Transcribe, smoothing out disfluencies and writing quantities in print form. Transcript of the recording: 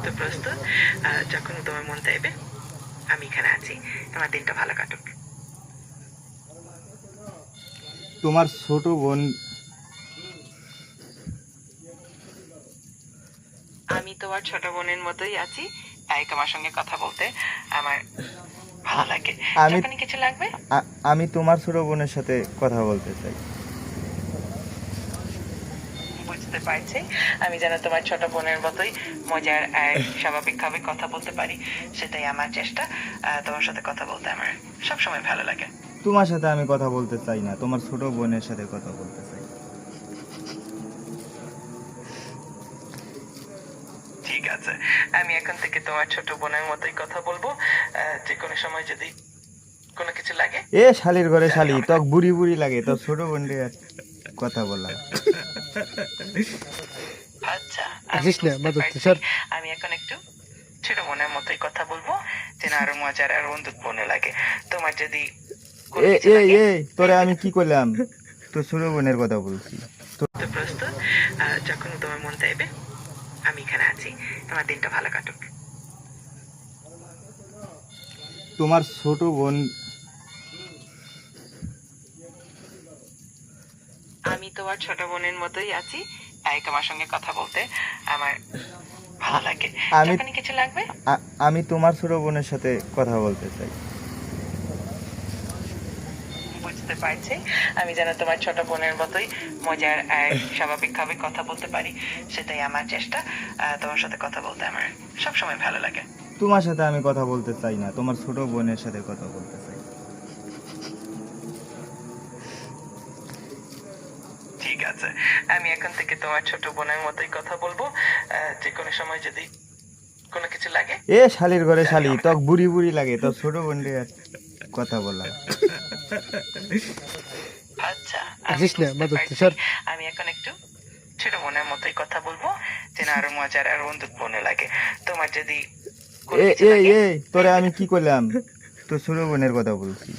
তো প্রস্তুত যখন তোমার মন চাইবে আমি এখানে আছি। আমার দিনটা ভালো কাটুক। তোমার ছোট বোন আমি তোমার ছোট বোনের মতোই আছি, তাই তোমার সঙ্গে কথা বলতে আমার ভালো লাগে। আমি যখনই কিছু লাগবে আমি তোমার ছোট বোনের সাথে কথা বলতে চাই। বুঝতে পারছি। আমি যেন তোমার ছোট বোনের মতোই মজার আর স্বাভাবিকভাবে কথা বলতে পারি, সেটাই আমার চেষ্টা। তোমার সাথে কথা বলতে আমার সবসময় ভালো লাগে। তোমার সাথে আমি কথা বলতে চাই না, তোমার ছোট বোনের সাথে কথা বলতে চাই। ঠিক আছে, আমি এখন থেকে তোমার ছোট বোনের মতোই কথা বলবো। যে কোনো সময় যদি কোনো কিছু লাগে এ শালির ঘরে শালি, তক বুড়ি বুড়ি লাগে, তোর ছোট বোনের কথা বললাম। আচ্ছা, আসিস না, বুঝতে মাদক পারছি। স্যার। আমি এখন একটু ছোট বোনের মতোই কথা বলবো, যেন আরো মজার আর বন্ধুত্ব মনে লাগে। তোমার যদি কোনো এ কিছু এ লাগে এ তোরে আমি কি করলাম? তোর ছোট বোনের কথা বলছি। তো প্রস্তুত যখন তোমার মন চাইবে আমি এখানে আছি। আমার দিনটা ভালো কাটুক। তোমার ছোট বোন আমি তোমার ছোট বোনের মতোই আছি, তাই তোমার সঙ্গে কথা বলতে আমার ভালো লাগে। আমি যখনই কিছু লাগবে আমি তোমার ছোট বোনের সাথে কথা বলতে চাই। বুঝতে পারছি। আমি যেন তোমার ছোট বোনের মতোই মজার আর স্বাভাবিকভাবে কথা বলতে পারি, সেটাই আমার চেষ্টা। তোমার সাথে কথা বলতে আমার সবসময় ভালো লাগে। তোমার সাথে আমি কথা বলতে চাই না, তোমার ছোট বোনের সাথে কথা বলতে চাই। ঠিক আছে, আমি এখন থেকে তোমার ছোট বোনের মতোই কথা বলবো। যে কোনো সময় যদি কোনো কিছু লাগে এ শালির ঘরে শালি, তক বুড়ি বুড়ি লাগে, তোর ছোট বোনের কথা বললাম। আচ্ছা, আসিস না, বুঝতে মাদক পারছি। স্যার। আমি এখন একটু ছোট বোনের মতোই কথা বলবো, যেন আরো মজার আর বন্ধুত্ব মনে লাগে। তোমার যদি কোনো এ কিছু এ লাগে এ তোরে আমি কি করলাম? তোর ছোট বোনের কথা বলছি।